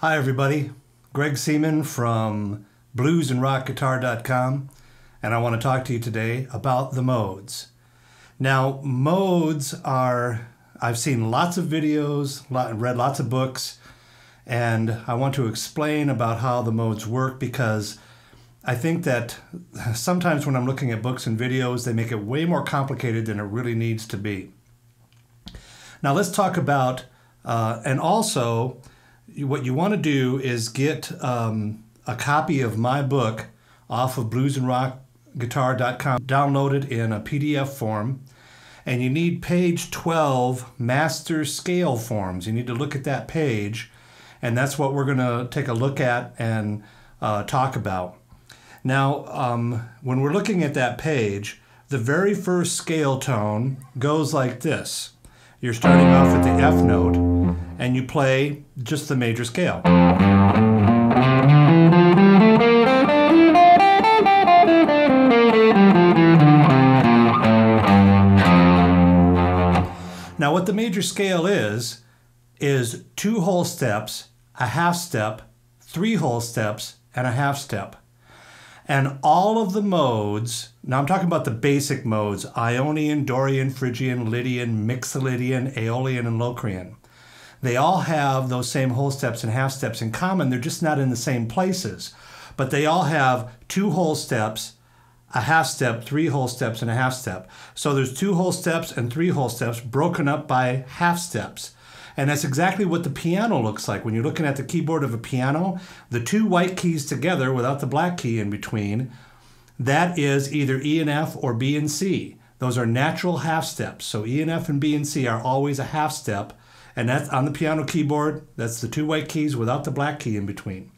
Hi everybody, Greg Seaman from bluesandrockguitar.com, and I want to talk to you today about the modes. Now, modes are, I've seen lots of videos, read lots of books, and I want to explain about how the modes work because I think that sometimes when I'm looking at books and videos, they make it way more complicated than it really needs to be. Now let's talk about, and also, what you want to do is get a copy of my book off of bluesandrockguitar.com, download it in a PDF form, and you need page 12 master scale forms. You need to look at that page, and that's what we're going to take a look at and talk about. Now, when we're looking at that page, the very first scale tone goes like this. You're starting off at the F note, and you play just the major scale. Now what the major scale is 2 whole steps, a half step, 3 whole steps, and a half step. And all of the modes, now I'm talking about the basic modes, Ionian, Dorian, Phrygian, Lydian, Mixolydian, Aeolian, and Locrian. They all have those same whole steps and half steps in common. They're just not in the same places. But they all have 2 whole steps, a half step, 3 whole steps, and a half step. So there's 2 whole steps and 3 whole steps broken up by half steps. And that's exactly what the piano looks like. When you're looking at the keyboard of a piano, the 2 white keys together without the black key in between, that is either E and F or B and C. Those are natural half steps. So E and F and B and C are always a half step. And that's on the piano keyboard, that's the 2 white keys without the black key in between.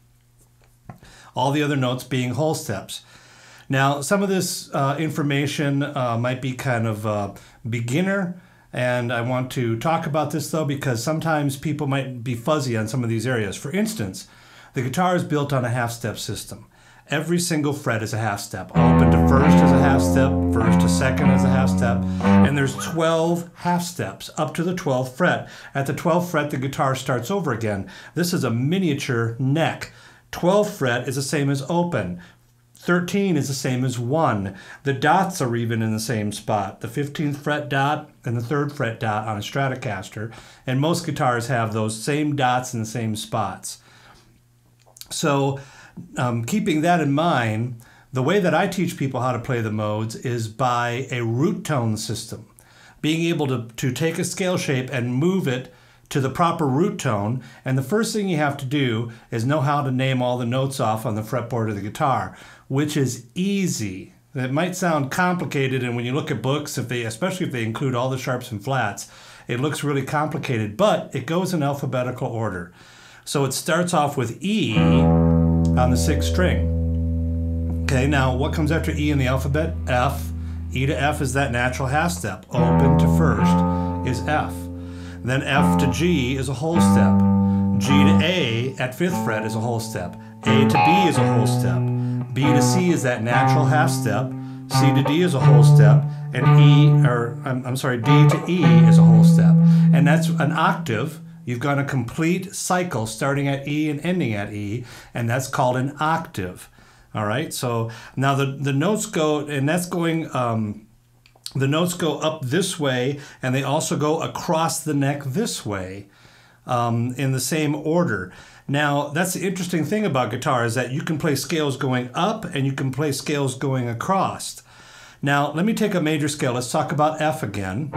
All the other notes being whole steps. Now, some of this information might be kind of beginner, and I want to talk about this though because sometimes people might be fuzzy on some of these areas. For instance, the guitar is built on a half step system. Every single fret is a half step. Open to first is a half step, first to second is a half step, and there's 12 half steps up to the 12th fret. At the 12th fret, the guitar starts over again. This is a miniature neck. 12th fret is the same as open. 13 is the same as 1. The dots are even in the same spot. The 15th fret dot and the 3rd fret dot on a Stratocaster, and most guitars have those same dots in the same spots. So, keeping that in mind, the way that I teach people how to play the modes is by a root tone system. Being able to take a scale shape and move it to the proper root tone, and the first thing you have to do is know how to name all the notes off on the fretboard of the guitar, which is easy. It might sound complicated, and when you look at books, especially if they include all the sharps and flats, it looks really complicated, but it goes in alphabetical order. So it starts off with E on the 6th string. Okay, now what comes after E in the alphabet? F. E to F is that natural half step. Open to first is F. Then F to G is a whole step. G to A at 5th fret is a whole step. A to B is a whole step. B to C is that natural half step. C to D is a whole step. And D to E is a whole step. And that's an octave. You've got a complete cycle starting at E and ending at E, and that's called an octave. All right, so now the notes go, and that's going, the notes go up this way, and they also go across the neck this way in the same order. Now, that's the interesting thing about guitar is that you can play scales going up and you can play scales going across. Now, let me take a major scale. Let's talk about F again.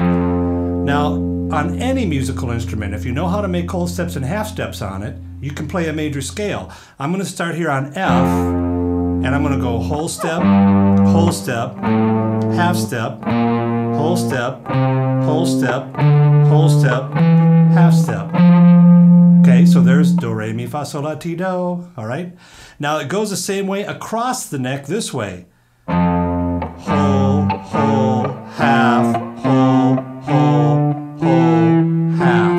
Now, on any musical instrument, if you know how to make whole steps and half steps on it, you can play a major scale. I'm going to start here on F, and I'm going to go whole step, half step, whole step, whole step, whole step, half step. Okay, so there's do, re, mi, fa, sol, la, ti, do. All right. Now it goes the same way across the neck this way. Whole, half, whole, half.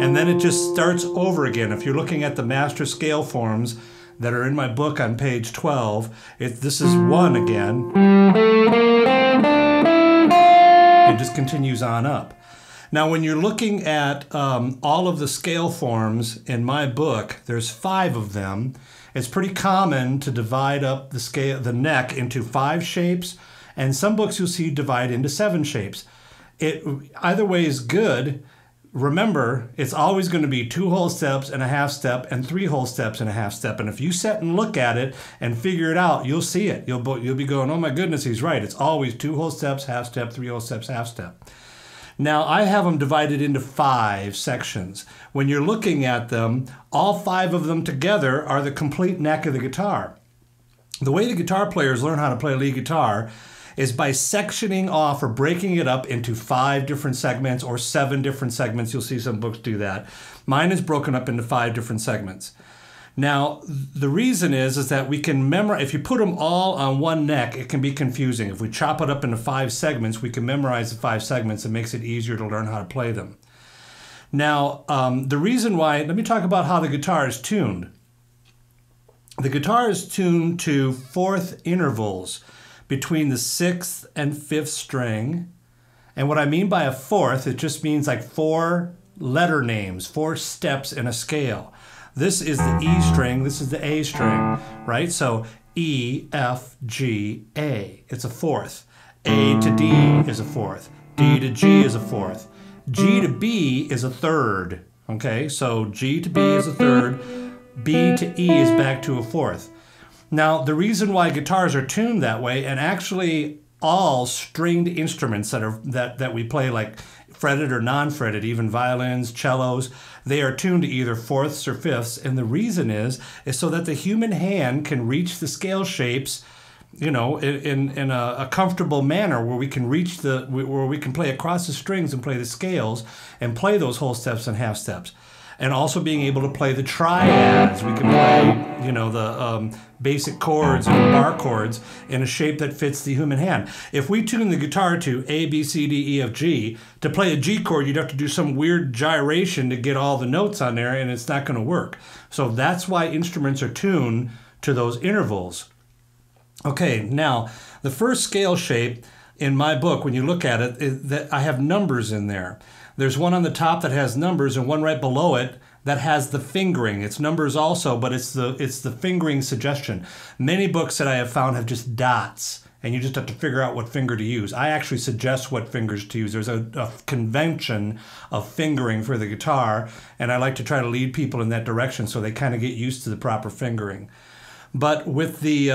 And then it just starts over again. If you're looking at the master scale forms that are in my book on page 12, this is 1 again. It just continues on up. Now, when you're looking at all of the scale forms in my book, there's 5 of them. It's pretty common to divide up the neck into 5 shapes, and some books you'll see divide into 7 shapes. Either way is good. Remember, it's always going to be 2 whole steps and a half step and 3 whole steps and a half step. And if you sit and look at it and figure it out, you'll see it. You'll be going, oh my goodness, he's right. It's always 2 whole steps, half step, 3 whole steps, half step. Now, I have them divided into 5 sections. When you're looking at them, all 5 of them together are the complete neck of the guitar. The way the guitar players learn how to play lead guitar is by sectioning off or breaking it up into 5 different segments or 7 different segments. You'll see some books do that. Mine is broken up into 5 different segments. Now, the reason is that we can memorize, if you put them all on one neck, it can be confusing. If we chop it up into 5 segments, we can memorize the 5 segments. It makes it easier to learn how to play them. Now, the reason why, let me talk about how the guitar is tuned. The guitar is tuned to 4th intervals between the 6th and 5th string. And what I mean by a 4th, it just means like 4 letter names, 4 steps in a scale. This is the E string, this is the A string, right? So E, F, G, A, it's a 4th. A to D is a 4th. D to G is a 4th. G to B is a 3rd, okay? So G to B is a 3rd. B to E is back to a 4th. Now, the reason why guitars are tuned that way, and actually all stringed instruments that we play, like fretted or non-fretted, even violins, cellos, they are tuned to either 4ths or 5ths, and the reason is so that the human hand can reach the scale shapes, you know, in a comfortable manner where we can reach where we can play across the strings and play the scales and play those whole steps and half steps. And also being able to play the triads. We can play, you know, the basic chords and bar chords in a shape that fits the human hand. If we tune the guitar to A, B, C, D, E, F, G, to play a G chord, you'd have to do some weird gyration to get all the notes on there, and it's not going to work. So that's why instruments are tuned to those intervals. Okay, now, the first scale shape in my book, when you look at it, that I have numbers in there. There's one on the top that has numbers and one right below it that has the fingering. It's numbers also, but it's the fingering suggestion. Many books that I have found have just dots, and you just have to figure out what finger to use. I actually suggest what fingers to use. There's a convention of fingering for the guitar, and I like to try to lead people in that direction so they kind of get used to the proper fingering. But with the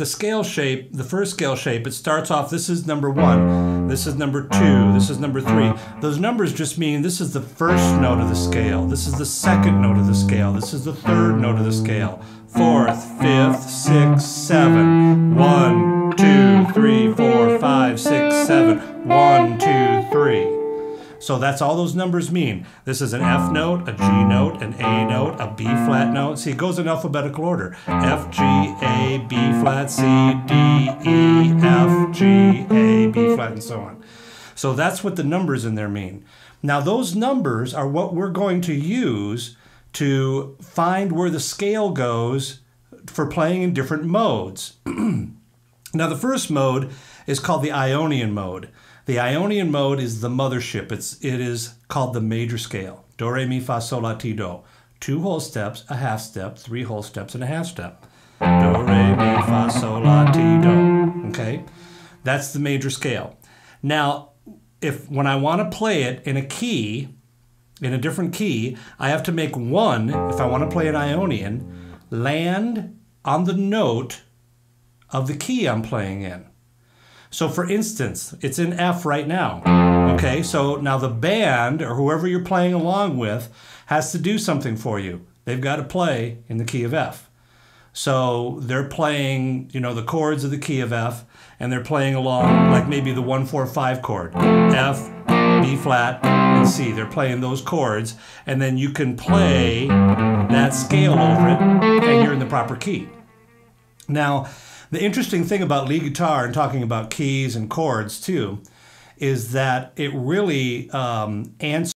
scale shape, the first scale shape, it starts off, this is number 1, this is number 2, this is number 3. Those numbers just mean this is the first note of the scale, this is the second note of the scale, this is the third note of the scale, 4th, 5th, 6th, 7, 1, 2, 3, 4, 5, 6, 7, 1, 2, 3. So that's all those numbers mean. This is an F note, a G note, an A note, a B flat note. See, it goes in alphabetical order. F, G, A, B flat, C, D, E, F, G, A, B flat, and so on. So that's what the numbers in there mean. Now those numbers are what we're going to use to find where the scale goes for playing in different modes. Now the first mode is called the Ionian mode. The Ionian mode is the mothership. It is called the major scale. Do, re, mi, fa, sol, la, ti, do. 2 whole steps, a half step, 3 whole steps, and a half step. Do, re, mi, fa, sol, la, ti, do. Okay? That's the major scale. Now, when I want to play it in a key, in a different key, I have to make one, if I want to play an Ionian, land on the note of the key I'm playing in. So for instance, it's in F right now. Okay, so now the band, or whoever you're playing along with, has to do something for you. They've got to play in the key of F. So they're playing, you know, the chords of the key of F, and they're playing along like maybe the 1-4-5 chord. F, B flat, and C. They're playing those chords, and then you can play that scale over it, and you're in the proper key. Now, the interesting thing about lead guitar and talking about keys and chords too is that it really answers